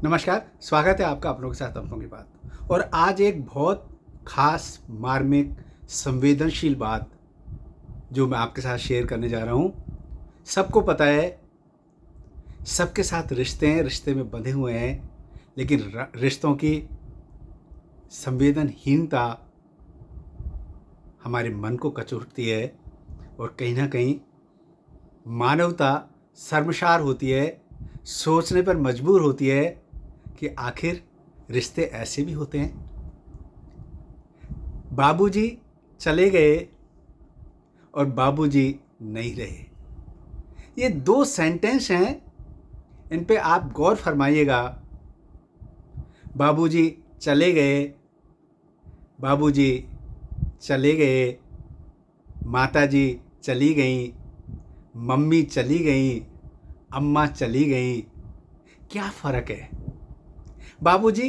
नमस्कार, स्वागत है आपका अपनों के साथ अपनों की बात। और आज एक बहुत खास, मार्मिक, संवेदनशील बात जो मैं आपके साथ शेयर करने जा रहा हूँ। सबको पता है, सबके साथ रिश्ते हैं, रिश्ते में बंधे हुए हैं, लेकिन रिश्तों की संवेदनहीनता हमारे मन को कचोटती है और कहीं ना कहीं मानवता शर्मसार होती है, सोचने पर मजबूर होती है कि आखिर रिश्ते ऐसे भी होते हैं। बाबूजी चले गए और बाबूजी नहीं रहे। ये दो सेंटेंस हैं, इन पे आप गौर फरमाइएगा। बाबूजी चले गए, बाबूजी चले गए, माताजी चली गई, मम्मी चली गई, अम्मा चली गई। क्या फ़र्क है? बाबूजी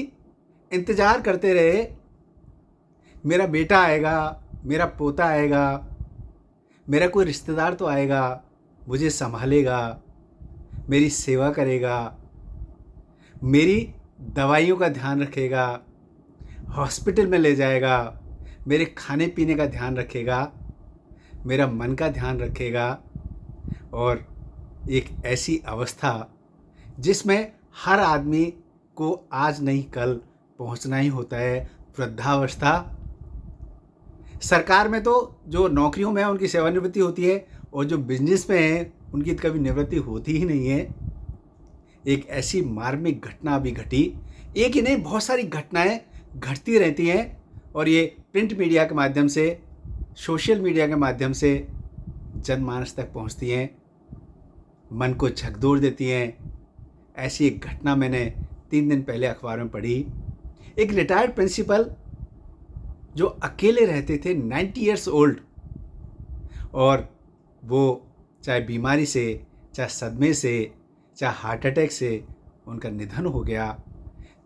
इंतज़ार करते रहे, मेरा बेटा आएगा, मेरा पोता आएगा, मेरा कोई रिश्तेदार तो आएगा, मुझे संभालेगा, मेरी सेवा करेगा, मेरी दवाइयों का ध्यान रखेगा, हॉस्पिटल में ले जाएगा, मेरे खाने पीने का ध्यान रखेगा, मेरा मन का ध्यान रखेगा। और एक ऐसी अवस्था जिसमें हर आदमी को आज नहीं कल पहुंचना ही होता है, वृद्धावस्था। सरकार में तो जो नौकरियों में है उनकी सेवानिवृत्ति होती है, और जो बिजनेस में है उनकी कभी निवृत्ति होती ही नहीं है। एक ऐसी मार्मिक घटना अभी घटी। एक ही नहीं, बहुत सारी घटनाएं घटती रहती हैं, और ये प्रिंट मीडिया के माध्यम से, सोशल मीडिया के माध्यम से जनमानस तक पहुंचती हैं, मन को झकझोर देती हैं। ऐसी एक घटना मैंने 3 दिन पहले अखबार में पढ़ी। एक रिटायर्ड प्रिंसिपल जो अकेले रहते थे, 90 ईयर्स ओल्ड, और वो चाहे बीमारी से, चाहे सदमे से, चाहे हार्ट अटैक से उनका निधन हो गया।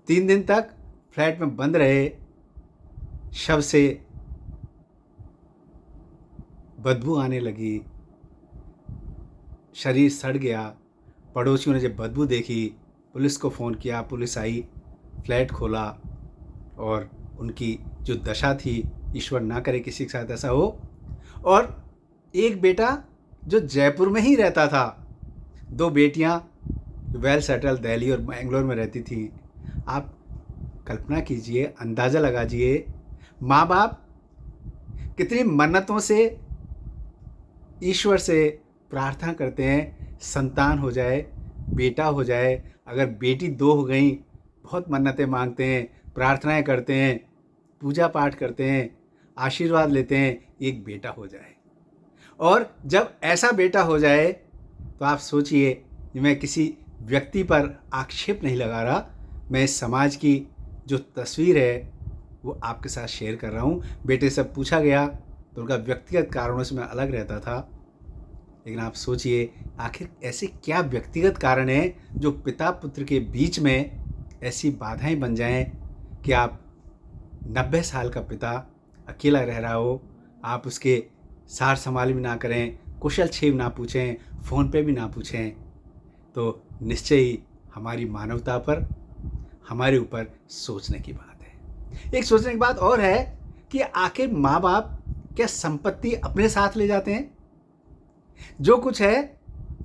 3 दिन तक फ्लैट में बंद रहे, शव से बदबू आने लगी, शरीर सड़ गया। पड़ोसियों ने जब बदबू देखी, पुलिस को फ़ोन किया, पुलिस आई, फ्लैट खोला, और उनकी जो दशा थी, ईश्वर ना करे किसी के साथ ऐसा हो। और एक बेटा जो जयपुर में ही रहता था, 2 बेटियां वेल सेटल दिल्ली और बेंगलोर में रहती थी। आप कल्पना कीजिए, अंदाज़ा लगाइए, माँ बाप कितनी मन्नतों से ईश्वर से प्रार्थना करते हैं, संतान हो जाए, बेटा हो जाए। अगर बेटी 2 हो गई, बहुत मन्नतें मांगते हैं, प्रार्थनाएं करते हैं, पूजा पाठ करते हैं, आशीर्वाद लेते हैं, एक बेटा हो जाए। और जब ऐसा बेटा हो जाए तो आप सोचिए, मैं किसी व्यक्ति पर आक्षेप नहीं लगा रहा, मैं इस समाज की जो तस्वीर है वो आपके साथ शेयर कर रहा हूँ। बेटे से पूछा गया तो उनका व्यक्तिगत कारणों से मैं अलग रहता था, लेकिन आप सोचिए आखिर ऐसे क्या व्यक्तिगत कारण हैं जो पिता पुत्र के बीच में ऐसी बाधाएं बन जाएं कि आप 90 साल का पिता अकेला रह रहा हो, आप उसके सार संभाल भी ना करें, कुशल क्षेम ना पूछें, फ़ोन पे भी ना पूछें, तो निश्चय ही हमारी मानवता पर, हमारे ऊपर सोचने की बात है। एक सोचने की बात और है कि आखिर माँ बाप क्या संपत्ति अपने साथ ले जाते हैं? जो कुछ है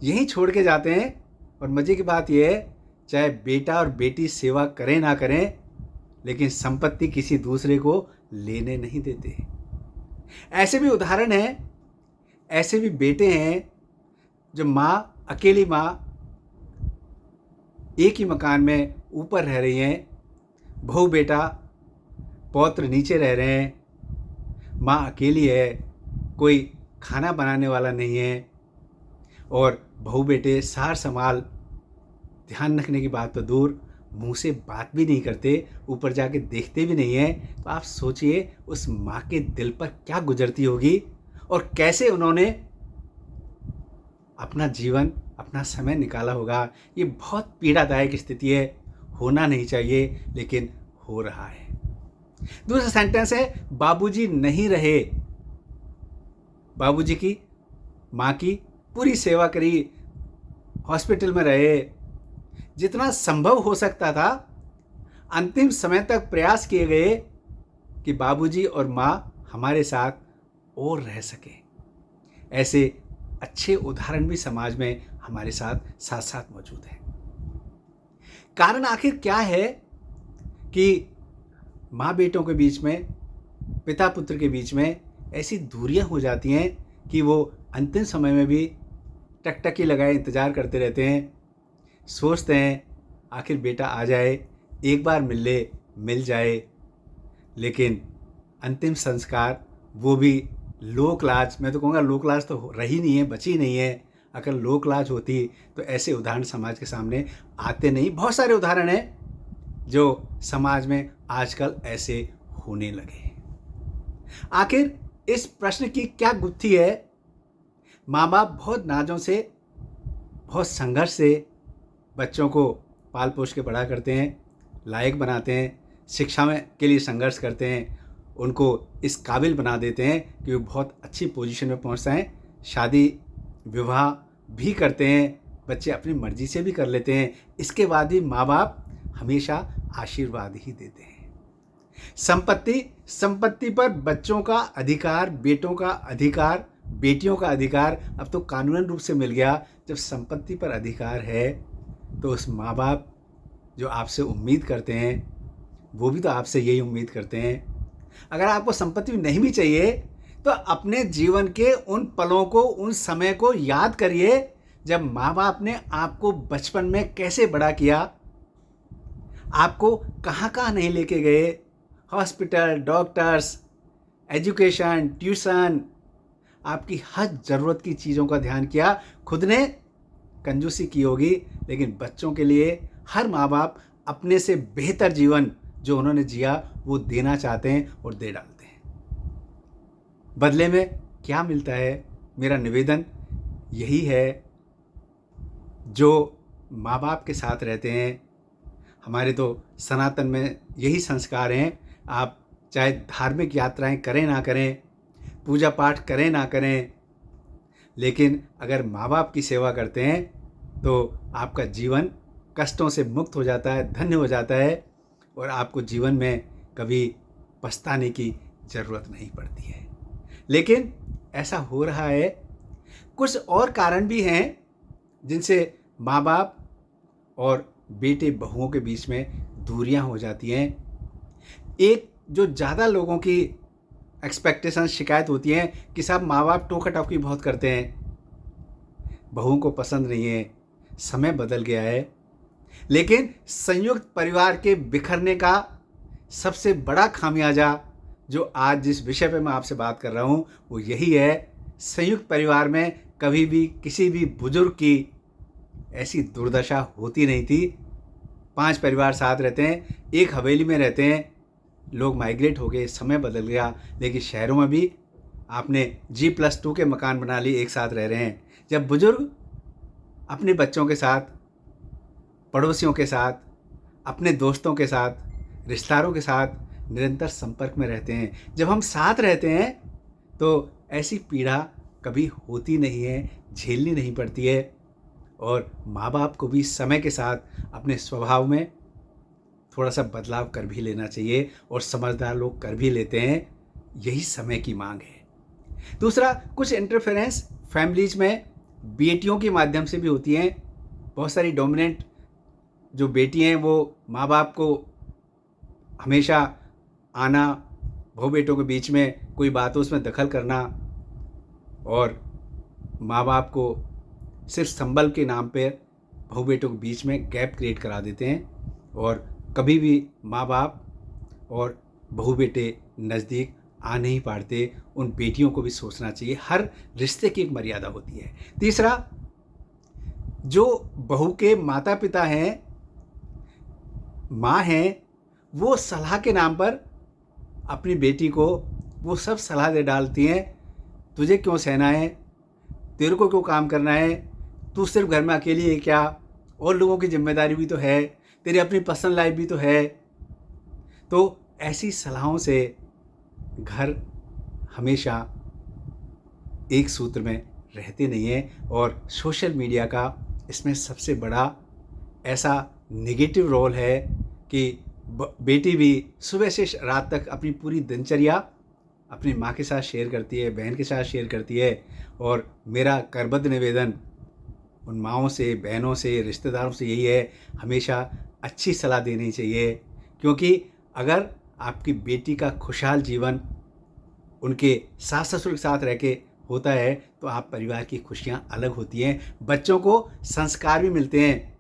यहीं छोड़ के जाते हैं। और मज़े की बात यह है, चाहे बेटा और बेटी सेवा करें ना करें, लेकिन संपत्ति किसी दूसरे को लेने नहीं देते। ऐसे भी उदाहरण हैं, ऐसे भी बेटे हैं जो माँ, अकेली माँ एक ही मकान में ऊपर रह रही हैं, बहू बेटा पौत्र नीचे रह रहे हैं, माँ अकेली है, कोई खाना बनाने वाला नहीं है, और बहू बेटे सार संभाल, ध्यान रखने की बात तो दूर, मुंह से बात भी नहीं करते, ऊपर जाके देखते भी नहीं हैं। तो आप सोचिए उस माँ के दिल पर क्या गुजरती होगी, और कैसे उन्होंने अपना जीवन, अपना समय निकाला होगा। ये बहुत पीड़ादायक स्थिति है, होना नहीं चाहिए लेकिन हो रहा है। दूसरा सेंटेंस है, बाबूजी नहीं रहे। बाबूजी की, माँ की पूरी सेवा करी, हॉस्पिटल में रहे, जितना संभव हो सकता था अंतिम समय तक प्रयास किए गए कि बाबूजी और माँ हमारे साथ और रह सकें। ऐसे अच्छे उदाहरण भी समाज में हमारे साथ साथ साथ मौजूद हैं। कारण आखिर क्या है कि माँ बेटों के बीच में, पिता पुत्र के बीच में ऐसी दूरियां हो जाती हैं कि वो अंतिम समय में भी टकटकी लगाए इंतज़ार करते रहते हैं। सोचते हैं आखिर बेटा आ जाए, एक बार मिल जाए। लेकिन अंतिम संस्कार वो भी लोक लाज, मैं तो कहूँगा लोक लाज तो रही नहीं है, बची नहीं है। अगर लोक लाज होती तो ऐसे उदाहरण समाज के सामने आते नहीं। बहुत सारे उदाहरण हैं जो समाज में आजकल ऐसे होने लगे हैं। आखिर इस प्रश्न की क्या गुत्थी है? माँ बाप बहुत नाजों से, बहुत संघर्ष से बच्चों को पाल पोस के बड़ा करते हैं, लायक बनाते हैं, शिक्षा में के लिए संघर्ष करते हैं, उनको इस काबिल बना देते हैं कि वो बहुत अच्छी पोजीशन में पहुँच जाएं। शादी विवाह भी करते हैं, बच्चे अपनी मर्जी से भी कर लेते हैं। इसके बाद भी माँ बाप हमेशा आशीर्वाद ही देते हैं। संपत्ति पर बच्चों का अधिकार, बेटों का अधिकार, बेटियों का अधिकार अब तो कानूनन रूप से मिल गया। जब संपत्ति पर अधिकार है तो उस माँ बाप जो आपसे उम्मीद करते हैं वो भी तो आपसे यही उम्मीद करते हैं। अगर आपको संपत्ति नहीं भी चाहिए तो अपने जीवन के उन पलों को, उन समय को याद करिए जब माँ बाप ने आपको बचपन में कैसे बड़ा किया, आपको कहाँ कहाँ नहीं लेके गए, हॉस्पिटल, डॉक्टर्स, एजुकेशन, ट्यूशन, आपकी हर ज़रूरत की चीज़ों का ध्यान किया। खुद ने कंजूसी की होगी, लेकिन बच्चों के लिए हर माँ बाप अपने से बेहतर जीवन जो उन्होंने जिया वो देना चाहते हैं और दे डालते हैं। बदले में क्या मिलता है? मेरा निवेदन यही है, जो माँ बाप के साथ रहते हैं, हमारे तो सनातन में यही संस्कार हैं। आप चाहे धार्मिक यात्राएं करें ना करें, पूजा पाठ करें ना करें, लेकिन अगर माँ बाप की सेवा करते हैं तो आपका जीवन कष्टों से मुक्त हो जाता है, धन्य हो जाता है और आपको जीवन में कभी पछताने की ज़रूरत नहीं पड़ती है। लेकिन ऐसा हो रहा है। कुछ और कारण भी हैं जिनसे माँ बाप और बेटे बहुओं के बीच में दूरियां हो जाती हैं। एक जो ज़्यादा लोगों की एक्सपेक्टेशन, शिकायत होती है कि साहब माँ बाप टोका टोकी बहुत करते हैं, बहुओं को पसंद नहीं है, समय बदल गया है। लेकिन संयुक्त परिवार के बिखरने का सबसे बड़ा खामियाजा जो आज जिस विषय पे मैं आपसे बात कर रहा हूँ वो यही है। संयुक्त परिवार में कभी भी किसी भी बुजुर्ग की ऐसी दुर्दशा होती नहीं थी। 5 परिवार साथ रहते हैं, एक हवेली में रहते हैं। लोग माइग्रेट हो गए, समय बदल गया, लेकिन शहरों में भी आपने G+2 के मकान बना लिए, एक साथ रह रहे हैं। जब बुजुर्ग अपने बच्चों के साथ, पड़ोसियों के साथ, अपने दोस्तों के साथ, रिश्तेदारों के साथ निरंतर संपर्क में रहते हैं, जब हम साथ रहते हैं तो ऐसी पीड़ा कभी होती नहीं है, झेलनी नहीं पड़ती है। और माँ बाप को भी समय के साथ अपने स्वभाव में थोड़ा सा बदलाव कर भी लेना चाहिए और समझदार लोग कर भी लेते हैं, यही समय की मांग है। दूसरा, कुछ इंटरफेरेंस फैमिलीज में बेटियों के माध्यम से भी होती हैं। बहुत सारी डोमिनेंट जो बेटी हैं वो माँ बाप को हमेशा आना, बहू बेटों के बीच में कोई बात हो उसमें दखल करना और माँ बाप को सिर्फ संबल के नाम पे बहू बेटों के बीच में गैप क्रिएट करा देते हैं। और कभी भी माँ बाप और बहू बेटे नज़दीक आ नहीं पाते। उन बेटियों को भी सोचना चाहिए, हर रिश्ते की एक मर्यादा होती है। तीसरा, जो बहू के माता पिता हैं, माँ हैं, वो सलाह के नाम पर अपनी बेटी को वो सब सलाह दे डालती हैं, तुझे क्यों सहना है, तेरे को क्यों काम करना है, तू सिर्फ घर में अकेली है क्या, और लोगों की जिम्मेदारी भी तो है, तेरी अपनी पर्सनल लाइफ भी तो है। तो ऐसी सलाहों से घर हमेशा एक सूत्र में रहते नहीं हैं और सोशल मीडिया का इसमें सबसे बड़ा ऐसा नेगेटिव रोल है कि बेटी भी सुबह से रात तक अपनी पूरी दिनचर्या अपनी माँ के साथ शेयर करती है, बहन के साथ शेयर करती है। और मेरा करबद्ध निवेदन उन माँओं से, बहनों से, रिश्तेदारों से यही है, हमेशा अच्छी सलाह देनी चाहिए। क्योंकि अगर आपकी बेटी का खुशहाल जीवन उनके सास ससुर के साथ रह के होता है तो आप परिवार की खुशियाँ अलग होती हैं, बच्चों को संस्कार भी मिलते हैं।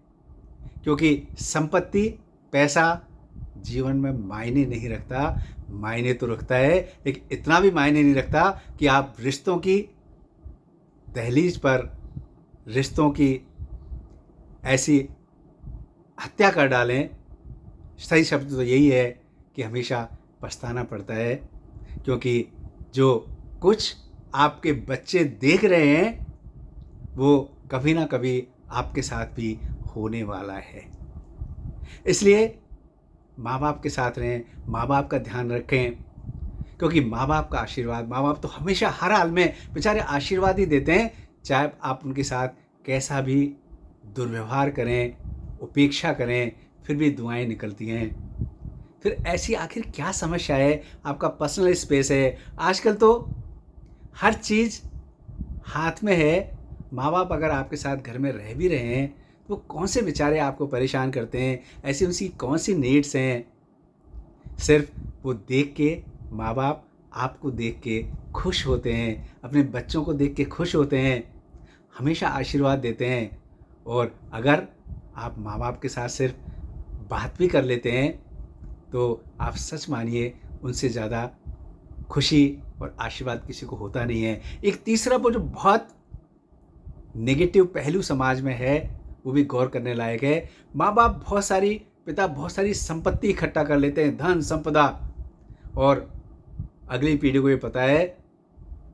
क्योंकि संपत्ति, पैसा जीवन में मायने नहीं रखता, मायने तो रखता है लेकिन इतना भी मायने नहीं रखता कि आप रिश्तों की दहलीज पर रिश्तों की ऐसी हत्या कर डालें। सही शब्द तो यही है कि हमेशा पछताना पड़ता है, क्योंकि जो कुछ आपके बच्चे देख रहे हैं वो कभी ना कभी आपके साथ भी होने वाला है। इसलिए माँ बाप के साथ रहें, माँ बाप का ध्यान रखें, क्योंकि माँ बाप का आशीर्वाद, माँ बाप तो हमेशा हर हाल में बेचारे आशीर्वाद ही देते हैं। चाहे आप उनके साथ कैसा भी दुर्व्यवहार करें, उपेक्षा करें, फिर भी दुआएं निकलती हैं। फिर ऐसी आखिर क्या समस्या है? आपका पर्सनल स्पेस है, आजकल तो हर चीज़ हाथ में है। माँ बाप अगर आपके साथ घर में रह भी रहे हैं तो कौन से बेचारे आपको परेशान करते हैं? ऐसी उनकी कौन सी नीड्स हैं? सिर्फ वो देख के, माँ बाप आपको देख के खुश होते हैं, अपने बच्चों को देख के खुश होते हैं, हमेशा आशीर्वाद देते हैं। और अगर आप माँ बाप के साथ सिर्फ बात भी कर लेते हैं तो आप सच मानिए उनसे ज़्यादा खुशी और आशीर्वाद किसी को होता नहीं है। एक तीसरा वो जो बहुत नेगेटिव पहलू समाज में है वो भी गौर करने लायक है। माँ बाप पिता बहुत सारी संपत्ति इकट्ठा कर लेते हैं, धन संपदा, और अगली पीढ़ी को ये पता है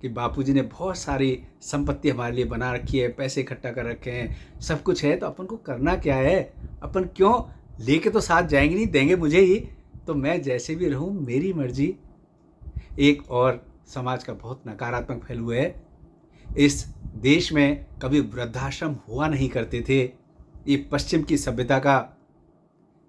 कि बापूजी ने बहुत सारी संपत्ति हमारे लिए बना रखी है, पैसे इकट्ठा कर रखे हैं, सब कुछ है, तो अपन को करना क्या है? अपन क्यों लेके तो साथ जाएंगे नहीं, देंगे मुझे ही, तो मैं जैसे भी रहूं मेरी मर्जी। एक और समाज का बहुत नकारात्मक पहलू है, इस देश में कभी वृद्धाश्रम हुआ नहीं करते थे। ये पश्चिम की सभ्यता का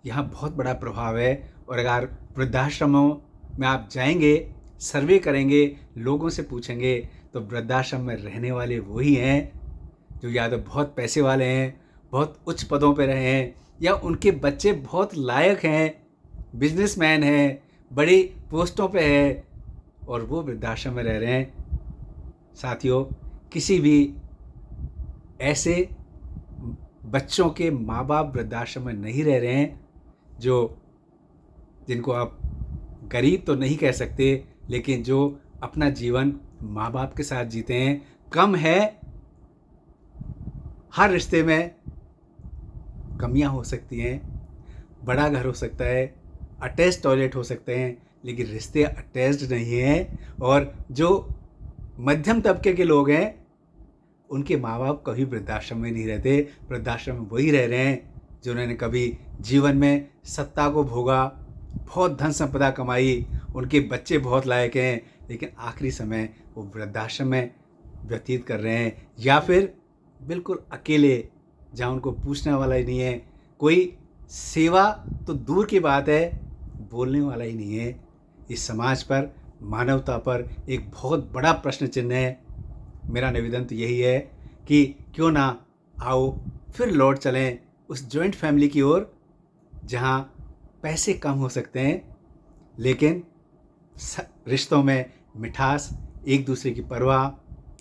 यहाँ बहुत बड़ा प्रभाव है। और अगर वृद्धाश्रमों में आप जाएंगे, सर्वे करेंगे, लोगों से पूछेंगे, तो वृद्धाश्रम में रहने वाले वही हैं जो या तो बहुत पैसे वाले हैं, बहुत उच्च पदों पर रहे हैं, या उनके बच्चे बहुत लायक हैं, बिजनेसमैन हैं, बड़ी पोस्टों पे हैं, और वो वृद्धाश्रम में रह रहे हैं। साथियों, किसी भी ऐसे बच्चों के माँ बाप वृद्धाश्रम में नहीं रह रहे हैं जिनको आप गरीब तो नहीं कह सकते, लेकिन जो अपना जीवन माँ बाप के साथ जीते हैं। कम है, हर रिश्ते में कमियां हो सकती हैं, बड़ा घर हो सकता है, अटैच टॉयलेट हो सकते हैं, लेकिन रिश्ते अटैच्ड नहीं हैं। और जो मध्यम तबके के लोग हैं उनके माँ बाप कभी वृद्धाश्रम में नहीं रहते। वृद्धाश्रम में वही रह रहे हैं जिन्होंने कभी जीवन में सत्ता को भोगा, बहुत धन संपदा कमाई, उनके बच्चे बहुत लायक हैं, लेकिन आखिरी समय वो वृद्धाश्रम में व्यतीत कर रहे हैं, या फिर बिल्कुल अकेले, जहाँ उनको पूछने वाला ही नहीं है, कोई सेवा तो दूर की बात है, बोलने वाला ही नहीं है। इस समाज पर, मानवता पर एक बहुत बड़ा प्रश्न चिन्ह है। मेरा निवेदन तो यही है कि क्यों ना आओ फिर लौट चलें उस जॉइंट फैमिली की ओर, जहाँ पैसे कम हो सकते हैं लेकिन रिश्तों में मिठास, एक दूसरे की परवाह,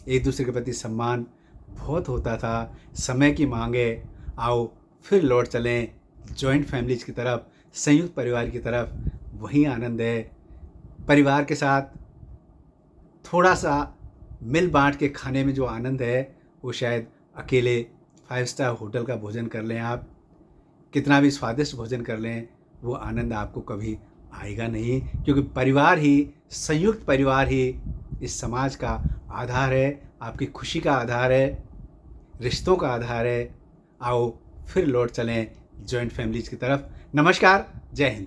एक दूसरे के प्रति सम्मान बहुत होता था। समय की मांग है, आओ फिर लौट चलें जॉइंट फैमिलीज की तरफ, संयुक्त परिवार की तरफ। वही आनंद है। परिवार के साथ थोड़ा सा मिल बांट के खाने में जो आनंद है वो शायद अकेले 5 स्टार होटल का भोजन कर लें, आप कितना भी स्वादिष्ट भोजन कर लें, वो आनंद आपको कभी आएगा नहीं। क्योंकि परिवार ही, संयुक्त परिवार ही इस समाज का आधार है, आपकी खुशी का आधार है, रिश्तों का आधार है। आओ फिर लौट चलें जॉइंट फैमिलीज की तरफ। नमस्कार, जय हिंद।